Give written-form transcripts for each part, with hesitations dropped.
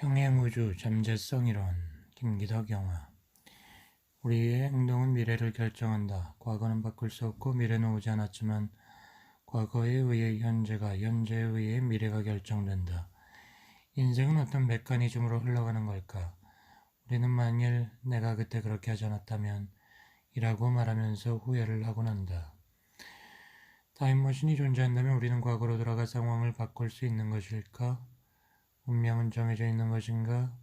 평행우주 잠재성 이론 김기덕 영화. 우리의 행동은 미래를 결정한다. 과거는 바꿀 수 없고 미래는 오지 않았지만 과거에 의해 현재가, 현재에 의해 미래가 결정된다. 인생은 어떤 메커니즘으로 흘러가는 걸까? 우리는 만일 내가 그때 그렇게 하지 않았다면 이라고 말하면서 후회를 하곤 한다. 타임머신이 존재한다면 우리는 과거로 돌아가 상황을 바꿀 수 있는 것일까? 운명은 정해져 있는 것인가?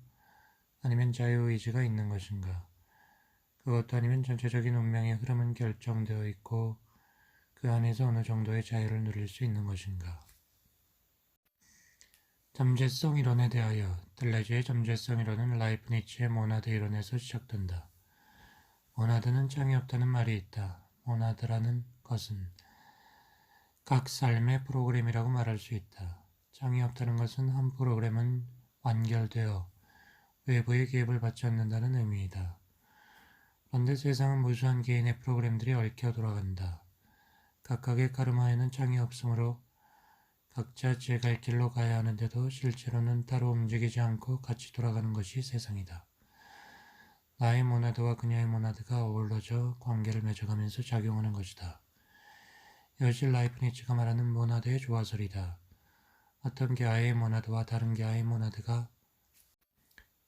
아니면 자유의지가 있는 것인가? 그것도 아니면 전체적인 운명의 흐름은 결정되어 있고 그 안에서 어느 정도의 자유를 누릴 수 있는 것인가? 잠재성 이론에 대하여 들레즈의 잠재성 이론은 라이프니츠의 모나드 이론에서 시작된다. 모나드는 짱이 없다는 말이 있다. 모나드라는 것은 각 삶의 프로그램이라고 말할 수 있다. 짱이 없다는 것은 한 프로그램은 완결되어 외부의 개입을 받지 않는다는 의미이다. 그런데 세상은 무수한 개인의 프로그램들이 얽혀 돌아간다. 각각의 카르마에는 짱이 없으므로 각자 제 갈 길로 가야 하는데도 실제로는 따로 움직이지 않고 같이 돌아가는 것이 세상이다. 나의 모나드와 그녀의 모나드가 어우러져 관계를 맺어가면서 작용하는 것이다. 이것이 라이프니츠가 말하는 모나드의 조화설이다. 어떤 개화의 모나드와 다른 개화의 모나드가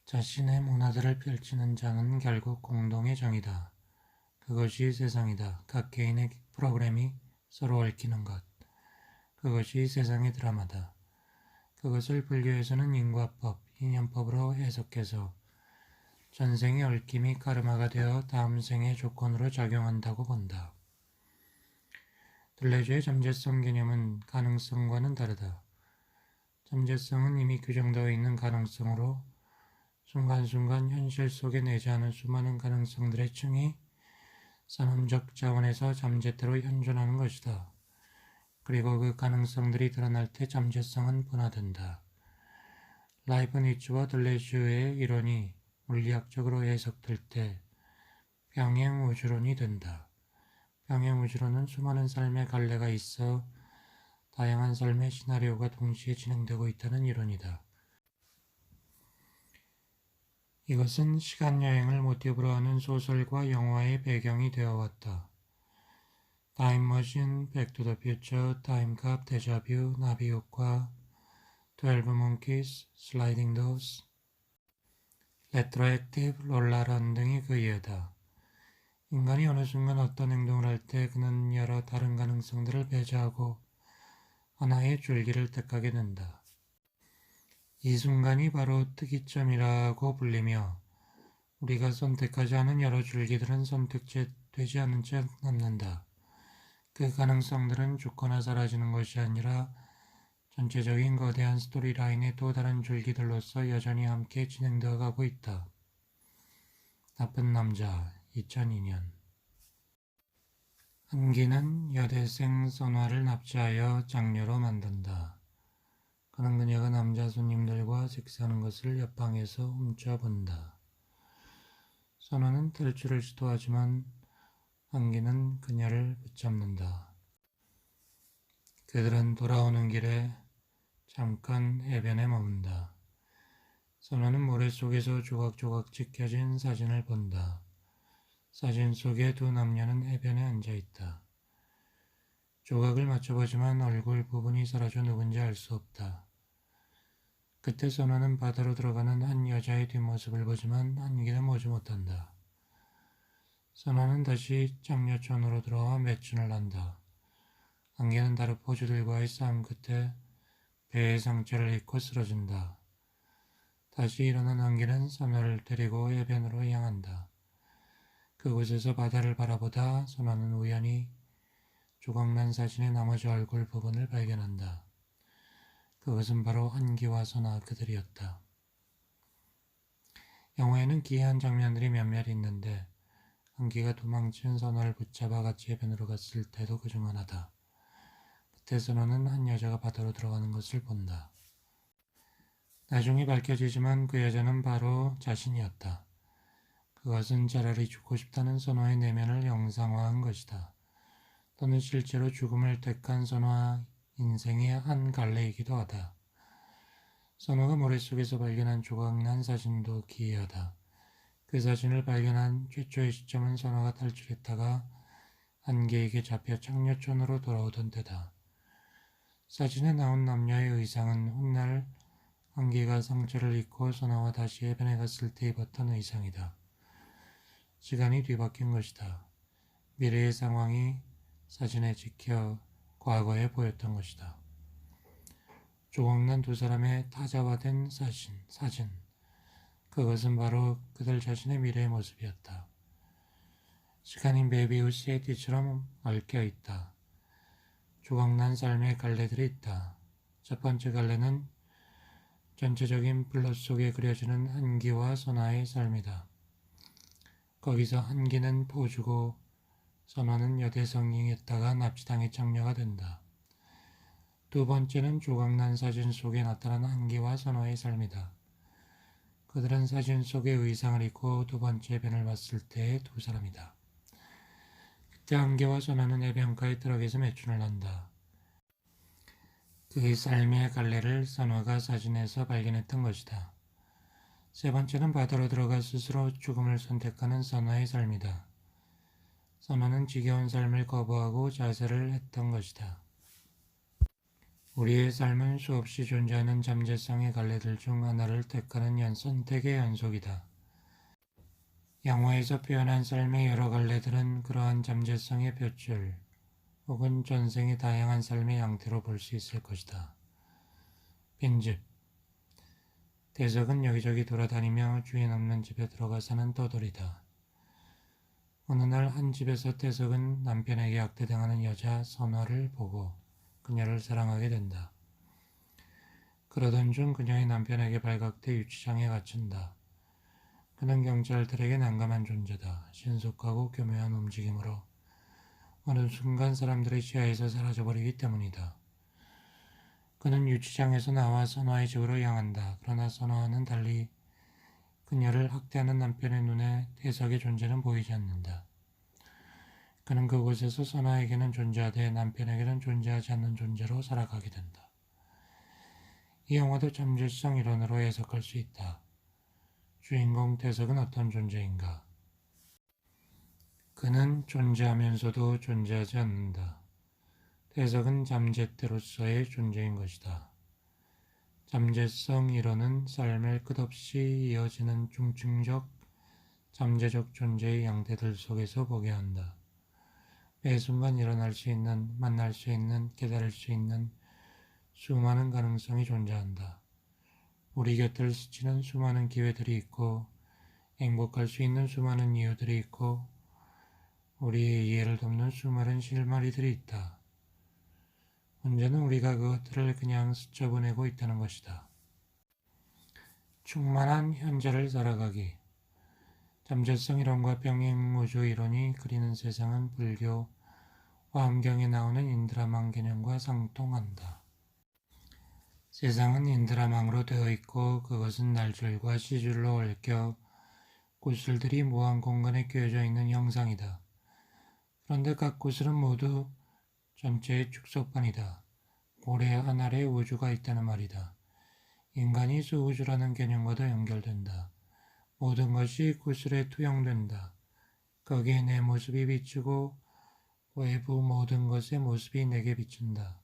자신의 모나드를 펼치는 장은 결국 공동의 장이다. 그것이 세상이다. 각 개인의 프로그램이 서로 얽히는 것. 그것이 세상의 드라마다. 그것을 불교에서는 인과법, 인연법으로 해석해서 전생의 얽힘이 카르마가 되어 다음 생의 조건으로 작용한다고 본다. 들레즈의 잠재성 개념은 가능성과는 다르다. 잠재성은 이미 규정되어 있는 가능성으로 순간순간 현실 속에 내재하는 수많은 가능성들의 층이 산업적 차원에서 잠재태로 현존하는 것이다. 그리고 그 가능성들이 드러날 때 잠재성은 분화된다. 라이프니츠와 들레즈의 이론이 물리학적으로 해석될 때 평행우주론이 된다. 평행우주론은 수많은 삶의 갈래가 있어 다양한 삶의 시나리오가 동시에 진행되고 있다는 이론이다. 이것은 시간여행을 모티브로 하는 소설과 영화의 배경이 되어왔다. 타임머신, 백투더퓨처, 타임캅, 데자뷰, 나비효과, 12 monkeys, 슬라이딩 도어스, 레트로액티브, 롤라런 등이 그 예다. 인간이 어느 순간 어떤 행동을 할 때 그는 여러 다른 가능성들을 배제하고 하나의 줄기를 택하게 된다. 이 순간이 바로 특이점이라고 불리며 우리가 선택하지 않은 여러 줄기들은 선택되지 않은 채 남는다. 그 가능성들은 죽거나 사라지는 것이 아니라 전체적인 거대한 스토리라인의 또 다른 줄기들로서 여전히 함께 진행되어 가고 있다. 나쁜 남자 2002년. 한기는 여대생 선화를 납치하여 장녀로 만든다. 그는 그녀가 남자 손님들과 섹스하는 것을 옆방에서 훔쳐본다. 선화는 탈출을 시도하지만 한기는 그녀를 붙잡는다. 그들은 돌아오는 길에 잠깐 해변에 머문다. 선화는 모래 속에서 조각조각 찍혀진 사진을 본다. 사진 속의 두 남녀는 해변에 앉아있다. 조각을 맞춰보지만 얼굴 부분이 사라져 누군지 알 수 없다. 그때 선화는 바다로 들어가는 한 여자의 뒷모습을 보지만 한기는 보지 못한다. 선화는 다시 장녀촌으로 들어와 매춘을 한다. 한기는 다른 포주들과의 싸움 끝에 배에 상처를 입고 쓰러진다. 다시 일어난 한기는 선화를 데리고 해변으로 향한다. 그곳에서 바다를 바라보다 선화는 우연히 조각난 사진의 나머지 얼굴 부분을 발견한다. 그것은 바로 한기와 선화 그들이었다. 영화에는 기이한 장면들이 몇몇 있는데 한기가 도망친 선화를 붙잡아 같이 해변으로 갔을 때도 그중 하나다. 그때 선화는 한 여자가 바다로 들어가는 것을 본다. 나중에 밝혀지지만 그 여자는 바로 자신이었다. 그것은 차라리 죽고 싶다는 선화의 내면을 영상화한 것이다. 또는 실제로 죽음을 택한 선화 인생의 한 갈래이기도 하다. 선호가 모래속에서 발견한 조각난 사진도 기이하다. 그 사진을 발견한 최초의 시점은 선호가 탈출했다가 안개에게 잡혀 창녀촌으로 돌아오던 때다. 사진에 나온 남녀의 의상은 훗날 안개가 상처를 입고 선호와 다시 해변에 갔을 때 입었던 의상이다. 시간이 뒤바뀐 것이다. 미래의 상황이 사진에 찍혀 과거에 보였던 것이다. 조각난 두 사람의 타자화된 사진. 그것은 바로 그들 자신의 미래의 모습이었다. 시간이 메비우스의 띠처럼 얽혀 있다. 조각난 삶의 갈래들이 있다. 첫 번째 갈래는 전체적인 블러 속에 그려지는 한기와 선화의 삶이다. 거기서 한기는 포주고 선화는 여대성이었다가 납치당해 장녀가 된다. 두 번째는 조각난 사진 속에 나타난 한기와 선화의 삶이다. 그들은 사진 속의 의상을 입고 두 번째 변을 봤을 때의 두 사람이다. 그때 한기와 선화는 해변가의 트럭에서 매춘을 한다. 그의 삶의 갈래를 선화가 사진에서 발견했던 것이다. 세 번째는 바다로 들어가 스스로 죽음을 선택하는 선화의 삶이다. 선화는 지겨운 삶을 거부하고 자살을 했던 것이다. 우리의 삶은 수없이 존재하는 잠재성의 갈래들 중 하나를 택하는 선택의 연속이다. 영화에서 표현한 삶의 여러 갈래들은 그러한 잠재성의 볏줄 혹은 전생의 다양한 삶의 양태로 볼 수 있을 것이다. 빈집. 대석은 여기저기 돌아다니며 주인 없는 집에 들어가 사는 떠돌이다. 어느 날 한 집에서 대석은 남편에게 학대당하는 여자 선화를 보고 그녀를 사랑하게 된다. 그러던 중 그녀의 남편에게 발각돼 유치장에 갇힌다. 그는 경찰들에게 난감한 존재다. 신속하고 교묘한 움직임으로 어느 순간 사람들의 시야에서 사라져버리기 때문이다. 그는 유치장에서 나와 선화의 집으로 향한다. 그러나 선화와는 달리 그녀를 학대하는 남편의 눈에 대석의 존재는 보이지 않는다. 그는 그곳에서 선화에게는 존재하되 남편에게는 존재하지 않는 존재로 살아가게 된다. 이 영화도 잠재성 이론으로 해석할 수 있다. 주인공 대석은 어떤 존재인가? 그는 존재하면서도 존재하지 않는다. 대석은 잠재태로서의 존재인 것이다. 잠재성 이론은 삶을 끝없이 이어지는 중증적, 잠재적 존재의 양태들 속에서 보게 한다. 매 순간 일어날 수 있는, 만날 수 있는, 깨달을 수 있는 수많은 가능성이 존재한다. 우리 곁을 스치는 수많은 기회들이 있고 행복할 수 있는 수많은 이유들이 있고 우리의 이해를 돕는 수많은 실마리들이 있다. 문제는 우리가 그것들을 그냥 스쳐보내고 있다는 것이다. 충만한 현재를 살아가기. 잠재성 이론과 병행우주 이론이 그리는 세상은 불교 화엄경에 나오는 인드라망 개념과 상통한다. 세상은 인드라망으로 되어 있고 그것은 날줄과 시줄로 얽혀 구슬들이 무한 공간에 꿰어져 있는 형상이다. 그런데 각 구슬은 모두 전체의 축소판이다. 고래 한 알의 우주가 있다는 말이다. 인간이 수우주라는 개념과도 연결된다. 모든 것이 구슬에 투영된다. 거기에 내 모습이 비추고 외부 모든 것의 모습이 내게 비춘다.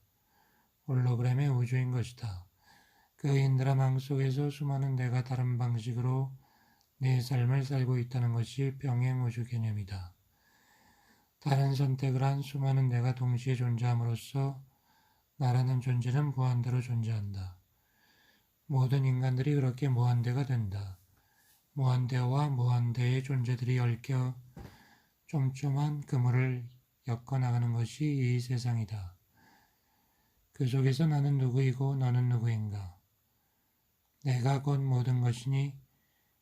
홀로그램의 우주인 것이다. 그 인드라망 속에서 수많은 내가 다른 방식으로 내 삶을 살고 있다는 것이 병행우주 개념이다. 다른 선택을 한 수많은 내가 동시에 존재함으로써 나라는 존재는 무한대로 존재한다. 모든 인간들이 그렇게 무한대가 된다. 무한대와 무한대의 존재들이 얽혀 쫌쫌한 그물을 엮어나가는 것이 이 세상이다. 그 속에서 나는 누구이고 너는 누구인가? 내가 곧 모든 것이니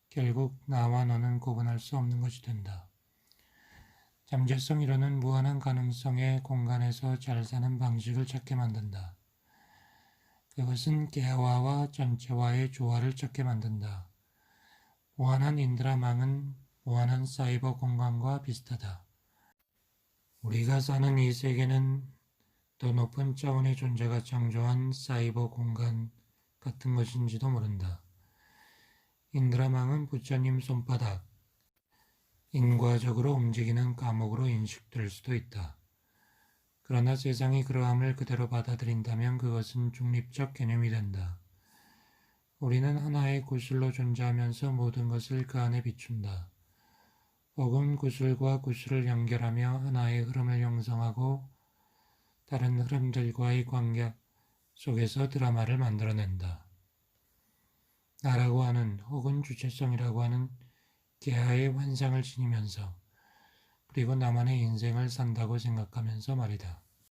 결국 나와 너는 구분할 수 없는 것이 된다. 잠재성 이론은 무한한 가능성의 공간에서 잘 사는 방식을 찾게 만든다. 그것은 개화와 전체와의 조화를 찾게 만든다. 무한한 인드라망은 무한한 사이버 공간과 비슷하다. 우리가 사는 이 세계는 더 높은 차원의 존재가 창조한 사이버 공간, 같은 것인지도 모른다. 인드라망은 부처님 손바닥, 인과적으로 움직이는 감옥으로 인식될 수도 있다. 그러나 세상이 그러함을 그대로 받아들인다면 그것은 중립적 개념이 된다. 우리는 하나의 구슬로 존재하면서 모든 것을 그 안에 비춘다. 혹은 구슬과 구슬을 연결하며 하나의 흐름을 형성하고 다른 흐름들과의 관계 속에서 드라마를 만들어낸다. 나라고 하는 혹은 주체성이라고 하는 개화의 환상을 지니면서 그리고 나만의 인생을 산다고 생각하면서 말이다.